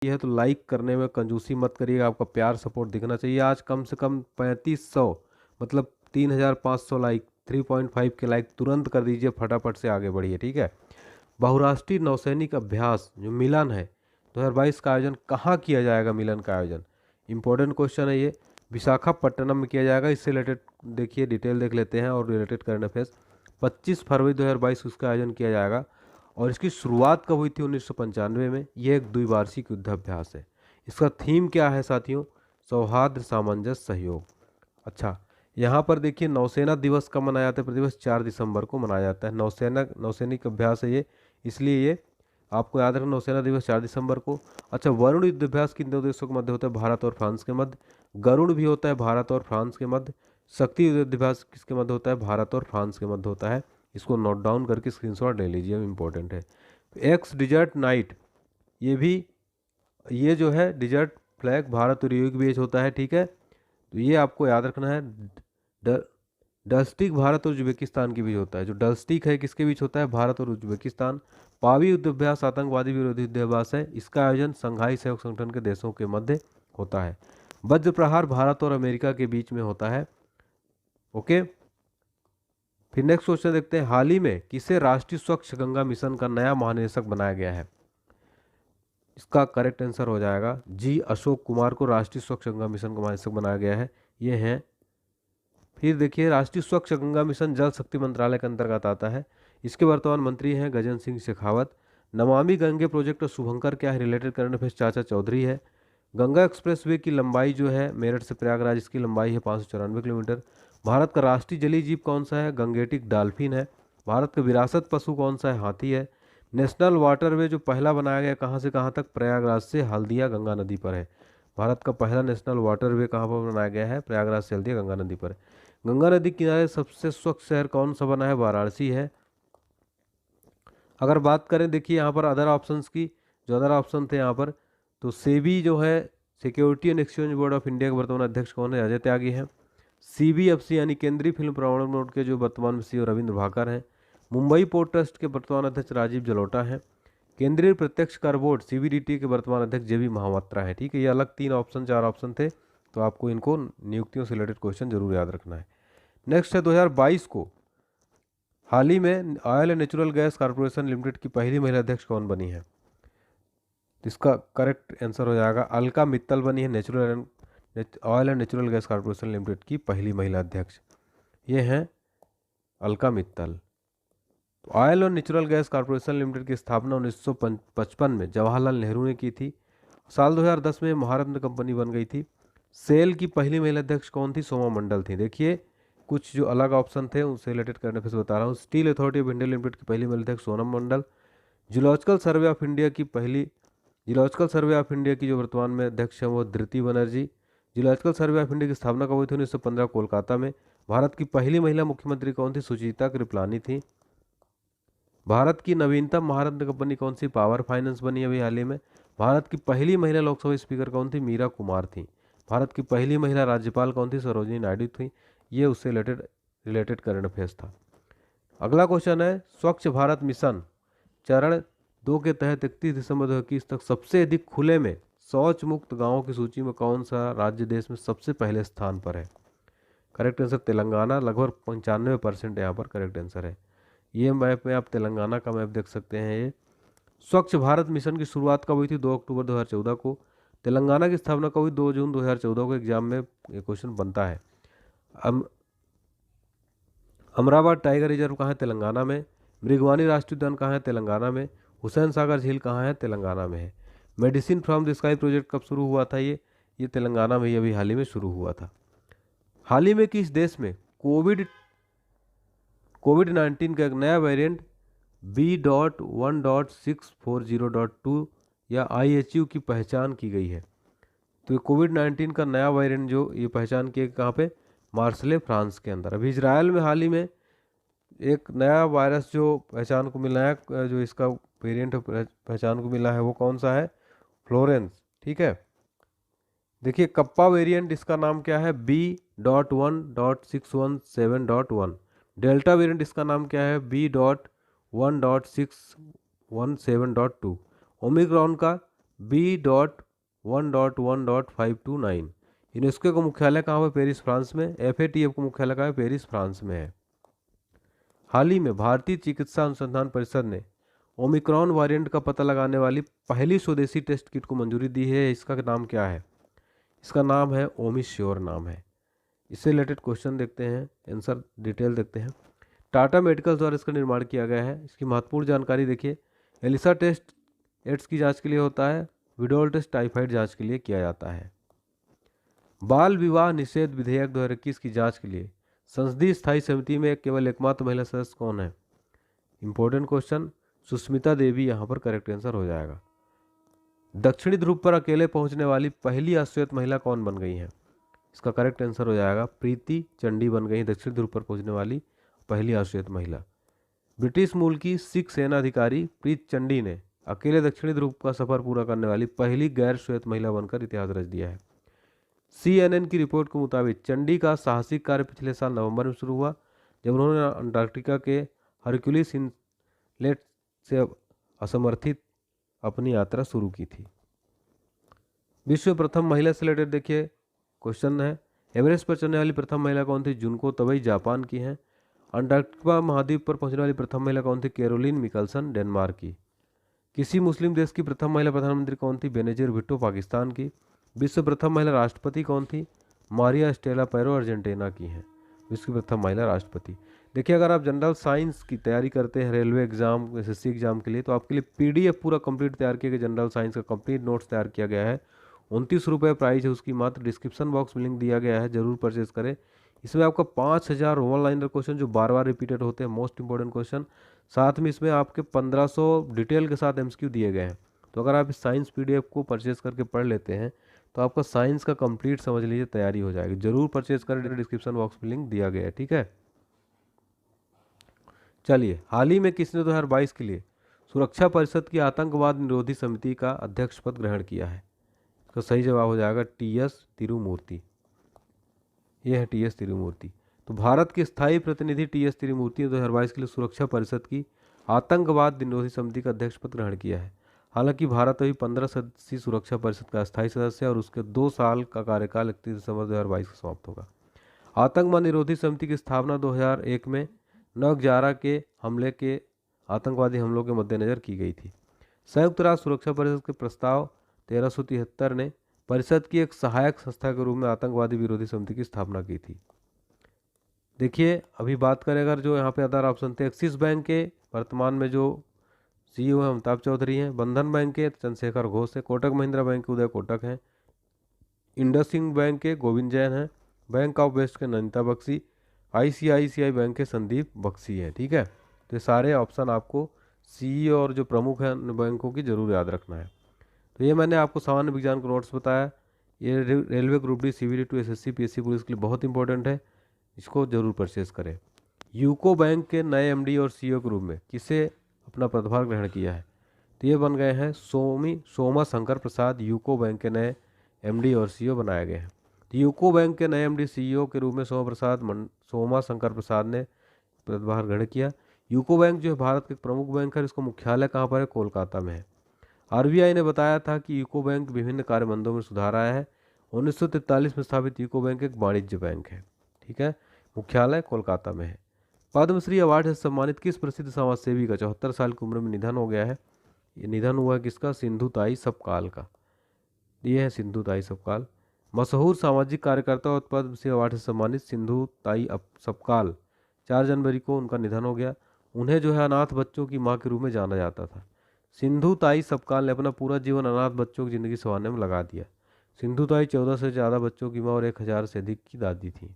है तो लाइक करने में कंजूसी मत करिएगा, आपका प्यार सपोर्ट दिखना चाहिए। आज कम से कम 3500 मतलब 3500 लाइक, 3.5 के लाइक तुरंत कर दीजिए, फटाफट से आगे बढ़िए, ठीक है। बहुराष्ट्रीय नौसैनिक अभ्यास जो मिलन है 2022 का आयोजन कहाँ किया जाएगा? मिलन का आयोजन इंपॉर्टेंट क्वेश्चन है ये। विशाखापट्टनम में किया जाएगा। इससे रिलेटेड देखिए डिटेल देख लेते हैं और रिलेटेड करंट अफेयर्स। 25 फरवरी 2022 उसका आयोजन किया जाएगा। और इसकी शुरुआत कब हुई थी? 1995 में। यह एक द्विवार्षिक युद्धाभ्यास है। इसका थीम क्या है साथियों? सौहार्द, सामंजस्य, सहयोग। अच्छा, यहाँ पर देखिए नौसेना दिवस कब मनाया जाता है? प्रतिवर्ष 4 दिसंबर को मनाया जाता है। नौसैनिक अभ्यास है ये, इसलिए ये आपको याद रखना, नौसेना दिवस 4 दिसंबर को। अच्छा, वरुण युद्धाभ्यास किन दो देशों के मध्य होता है? भारत और फ्रांस के मध्य। गरुड़ भी होता है भारत और फ्रांस के मध्य। शक्ति युद्धाभ्यास किसके मध्य होता है? भारत और फ्रांस के मध्य होता है। इसको नोट डाउन करके स्क्रीनशॉट ले लीजिए, इंपॉर्टेंट है। एक्स डिजर्ट नाइट, ये भी, ये जो है डिजर्ट फ्लैग भारत और यूएई के बीच होता है, ठीक है। तो ये आपको याद रखना है। डस्टिक भारत और उज्बेकिस्तान के बीच होता है। जो डस्टिक है किसके बीच होता है? भारत और उज्बेकिस्तान। पावी युद्धाभ्यास आतंकवादी विरोधी युद्धाभ्यास है। इसका आयोजन संघाई सहयोग संगठन के देशों के मध्य होता है। वज्र प्रहार भारत और अमेरिका के बीच में होता है। ओके, फिर नेक्स्ट क्वेश्चन देखते हैं। हाल ही में किसे राष्ट्रीय स्वच्छ गंगा मिशन का नया महानिदेशक बनाया गया है? इसका करेक्ट आंसर हो जाएगा जी अशोक कुमार को राष्ट्रीय स्वच्छ गंगा मिशन का महानिदेशक बनाया गया है। ये हैं। फिर देखिए, राष्ट्रीय स्वच्छ गंगा मिशन जल शक्ति मंत्रालय के अंतर्गत आता है। इसके वर्तमान मंत्री हैं गजेंद्र सिंह शेखावत। नमामि गंगे प्रोजेक्ट और शुभंकर क्या है? रिलेटेड करंट अफेयर्स चाचा चौधरी है। गंगा एक्सप्रेसवे की लंबाई जो है मेरठ से प्रयागराज, इसकी लंबाई है 594 किलोमीटर। भारत का राष्ट्रीय जलीय जीव कौन सा है? गंगेटिक डॉल्फिन है। भारत का विरासत पशु कौन सा है? हाथी है। नेशनल वाटरवे जो पहला बनाया गया कहाँ से कहाँ तक? प्रयागराज से हल्दिया गंगा नदी पर है। भारत का पहला नेशनल वाटरवे कहाँ पर बनाया गया है? प्रयागराज से हल्दिया गंगा नदी पर। गंगा नदी किनारे सबसे स्वच्छ शहर कौन सा बना है? वाराणसी है। अगर बात करें देखिए यहाँ पर अदर ऑप्शंस की, जो अदर ऑप्शन थे यहाँ पर, तो सेबी जो है security and exchange board of India के वर्तमान अध्यक्ष कौन है? अजय त्यागी हैं। सीबीएफसी यानी केंद्रीय फिल्म प्रमाणन बोर्ड के जो वर्तमान में सीईओ रविंद्र भाकर हैं। मुंबई पोर्ट ट्रस्ट के वर्तमान अध्यक्ष राजीव जलोटा हैं। केंद्रीय प्रत्यक्ष कर बोर्ड सीबीडीटी के वर्तमान अध्यक्ष जेबी महापात्रा है, ठीक है। ये अलग 4 ऑप्शन थे, तो आपको इनको नियुक्तियों से रिलेटेड क्वेश्चन जरूर याद रखना है। नेक्स्ट है 2022 को हाल ही में oil and natural gas corporation limited की पहली महिला अध्यक्ष कौन बनी है? इसका करेक्ट आंसर हो जाएगा अलका मित्तल बनी है oil and natural gas corporation limited की पहली महिला अध्यक्ष। ये हैं अलका मित्तल। ऑयल और नेचुरल गैस कॉर्पोरेशन लिमिटेड की स्थापना 1955 में जवाहरलाल नेहरू ने की थी। साल 2010 में महारत्न कंपनी बन गई थी। सेल की पहली महिला अध्यक्ष कौन थी? सोमा मंडल थी। देखिए कुछ जो अलग ऑप्शन थे उनसे रिलेटेड करने फिर से बता रहा हूँ। Steel Authority of India Limited की पहली महिला अध्यक्ष Sonam Mandal. Zoological Survey of India की जो वर्तमान में अध्यक्ष है वो Dhriti Banerjee. Zoological Survey of India की स्थापना कब हुई थी? 1915 कोलकाता में। भारत की पहली महिला मुख्यमंत्री कौन थी? सुचेता कृपलानी थी। भारत की नवीनतम महारत्न कंपनी कौन सी? पावर फाइनेंस बनी अभी हाल ही में। भारत की पहली महिला लोकसभा स्पीकर कौन थी? मीरा कुमार थी। भारत की पहली महिला राज्यपाल कौन थी? सरोजिनी नायडू थी। ये उससे रिलेटेड करंट अफेयर्स था। अगला क्वेश्चन है, स्वच्छ भारत मिशन चरण 2 के तहत 31 दिसंबर 2021 तक सबसे अधिक खुले में शौच मुक्त गांवों की सूची में कौन सा राज्य देश में सबसे पहले स्थान पर है? Correct answer Telangana. लगभग 95% यहाँ पर करेक्ट आंसर है। ये मैप में आप तेलंगाना का मैप देख सकते हैं। ये स्वच्छ भारत मिशन की शुरुआत कब हुई थी? 2 अक्टूबर 2014 को। तेलंगाना की स्थापना कब हुई? 2 जून 2014 को। एग्जाम में ये क्वेश्चन बनता है। अमरावती टाइगर रिजर्व कहाँ है? तेलंगाना में। मृगवानी राष्ट्रीय उद्यान कहाँ है? तेलंगाना में। हुसैन सागर झील कहाँ है? तेलंगाना में है। Medicine from the sky project कब शुरू हुआ था? ये तेलंगाना में ही अभी हाल ही में शुरू हुआ था। हाल ही में किस देश में कोविड-19 का एक नया वेरिएंट B.1.640.2 या IHU की पहचान की गई है? तो ये कोविड-19 का नया वेरिएंट जो ये पहचान किए कहाँ पे? मार्सले फ्रांस के अंदर। अभी इजराइल में हाल ही में एक नया वायरस जो पहचान को मिला है, जो इसका वेरिएंट पहचान को मिला है वो कौन सा है? फ्लोरेंस, ठीक है। देखिए कप्पा वेरिएंट इसका नाम क्या है? B.1.617.1। डेल्टा वेरिएंट इसका नाम क्या है? B.1.617.2। ओमिक्रॉन का B.1.1.529। यूनेस्को का मुख्यालय कहाँ पर? पेरिस फ्रांस में। FATF का मुख्यालय कहाँ है? पेरिस फ्रांस में है। हाल ही में भारतीय चिकित्सा अनुसंधान परिषद ने ओमिक्रॉन वेरिएंट का पता लगाने वाली पहली स्वदेशी टेस्ट किट को मंजूरी दी है। इसका नाम क्या है? इसका नाम है ओमिश्योर नाम है। इससे रिलेटेड क्वेश्चन देखते हैं, आंसर डिटेल देखते हैं। टाटा मेडिकल द्वारा इसका निर्माण किया गया है। इसकी महत्वपूर्ण जानकारी देखिए। एलिसा टेस्ट एड्स की जांच के लिए होता है। विडोल टेस्ट टाइफाइड जांच के लिए किया जाता है। बाल विवाह निषेध विधेयक 2021 की जांच के लिए संसदीय स्थायी समिति में केवल एकमात्र महिला सदस्य कौन है? इंपॉर्टेंट क्वेश्चन, सुष्मिता देवी यहाँ पर करेक्ट आंसर हो जाएगा। दक्षिणी ध्रुव पर अकेले पहुंचने वाली पहली अश्वेत महिला कौन बन गई है? इसका करेक्ट आंसर हो जाएगा प्रीति चंडी बन गई दक्षिण ध्रुव पर पहुंचने वाली पहली अश्वेत महिला। ब्रिटिश मूल की सिख सेना अधिकारी प्रीति चंडी ने अकेले दक्षिणी ध्रुव का सफर पूरा करने वाली पहली गैर श्वेत महिला बनकर इतिहास रच दिया है। CNN की रिपोर्ट के मुताबिक चंडी का साहसिक कार्य पिछले साल नवंबर में शुरू हुआ, जब उन्होंने अंटार्कटिका के हरक्यूलिस इनलेट से असमर्थित अपनी यात्रा शुरू की थी। विश्व प्रथम महिला से रिलेटेड देखिए क्वेश्चन है। एवरेस्ट पर चढ़ने वाली प्रथम महिला कौन थी? जुनको तबई जापान की है। अंटार्कटिका महाद्वीप पर पहुंचने वाली प्रथम महिला कौन थी? कैरोलिन मिकलसन डेनमार्क की। किसी मुस्लिम देश की प्रथम महिला प्रधानमंत्री कौन थी? बेनजीर भुट्टो पाकिस्तान की। विश्व प्रथम महिला राष्ट्रपति कौन थी? मारिया स्टेला पैरो अर्जेंटीना की हैं विश्व की प्रथम महिला राष्ट्रपति। देखिए, अगर आप जनरल साइंस की तैयारी करते हैं रेलवे एग्जाम, SSC एग्जाम के लिए, तो आपके लिए PDF पूरा कंप्लीट तैयार किया गया, जनरल साइंस का कंप्लीट नोट्स तैयार किया गया है। 29 रुपये प्राइस है उसकी मात्र। डिस्क्रिप्शन बॉक्स में लिंक दिया गया है, जरूर परचेज करें। इसमें आपका 5000 वन लाइनर क्वेश्चन जो बार बार रिपीटेड होते हैं, मोस्ट इंपॉर्टेंट क्वेश्चन, साथ में इसमें आपके 1500 डिटेल के साथ MCQ दिए गए हैं। तो अगर आप इस साइंस PDF को परचेज करके पढ़ लेते हैं तो आपका साइंस का कंप्लीट समझ लीजिए तैयारी हो जाएगी। जरूर परचेज करें, डिस्क्रिप्शन बॉक्स में लिंक दिया गया है, ठीक है। चलिए, हाल ही में किसने 2022 के लिए सुरक्षा परिषद की आतंकवाद निरोधी समिति का अध्यक्ष पद ग्रहण किया है? इसका सही जवाब हो जाएगा TS तिरुमूर्ति। यह है TS तिरुमूर्ति। तो भारत के स्थायी प्रतिनिधि TS तिरुमूर्ति ने 2022 के लिए सुरक्षा परिषद की आतंकवाद निरोधी समिति का अध्यक्ष पद ग्रहण किया है। हालांकि भारत अभी 15 सदस्यीय सुरक्षा परिषद का स्थायी सदस्य है और उसके 2 साल का कार्यकाल 31 दिसंबर 2022 को समाप्त होगा। आतंकवाद निरोधी समिति की स्थापना 2001 में 9/11 के हमले के आतंकवादी हमलों के मद्देनजर की गई थी। संयुक्त राष्ट्र सुरक्षा परिषद के प्रस्ताव 1373 ने परिषद की एक सहायक संस्था के रूप में आतंकवादी विरोधी समिति की स्थापना की थी। देखिए, अभी बात करें अगर जो यहाँ पे अदर ऑप्शन थे, एक्सिस बैंक के वर्तमान में जो CEO है अमिताभ चौधरी हैं, बंधन बैंक के चंद्रशेखर घोष है, कोटक महिंद्रा बैंक के उदय कोटक हैं, इंडसइंड बैंक के गोविंद जैन हैं, बैंक ऑफ वेस्ट के नंदिता बख्शी, ICICI बैंक के संदीप बख्शी हैं, ठीक है। तो ये सारे ऑप्शन आपको CEO और जो प्रमुख हैं बैंकों की जरूर याद रखना है। तो ये मैंने आपको सामान्य विज्ञान को नोट्स बताया। ये railway group D CVD 2 SSC PSC police के लिए बहुत इंपॉर्टेंट है, इसको जरूर परचेज करें। यूको बैंक के नए MD और CEO के रूप में किसे अपना पदभार ग्रहण किया है? तो ये बन गए हैं सोमा शंकर प्रसाद। यूको बैंक के नए MD और CEO बनाए गए हैं। तो यूको बैंक के नए MD CEO के रूप में सोमा शंकर प्रसाद ने पदभार ग्रहण किया। यूको बैंक जो है भारत के प्रमुख बैंक है, इसका मुख्यालय कहाँ पर है? कोलकाता में है। RBI ने बताया था कि यूको बैंक विभिन्न कार्यबंधों में सुधार आया है। 1943 में स्थापित यूको बैंक एक वाणिज्य बैंक है, ठीक है। मुख्यालय कोलकाता में है। पद्मश्री अवार्ड से सम्मानित किस प्रसिद्ध समाजसेवी का 74 साल की उम्र में निधन हो गया है? ये निधन हुआ किसका? सिंधुताई सपकाल का। ये है सिंधुताई सपकाल। मशहूर सामाजिक कार्यकर्ता और पद्मश्री अवार्ड से सम्मानित सिंधुताई सपकाल 4 जनवरी को उनका निधन हो गया। उन्हें जो है अनाथ बच्चों की माँ के रूप में जाना जाता था। सिंधुताई सपकाल ने अपना पूरा जीवन अनाथ बच्चों की जिंदगी संवारने में लगा दिया। सिंधुताई 14 से ज़्यादा बच्चों की माँ और 1000 से अधिक की दादी थी।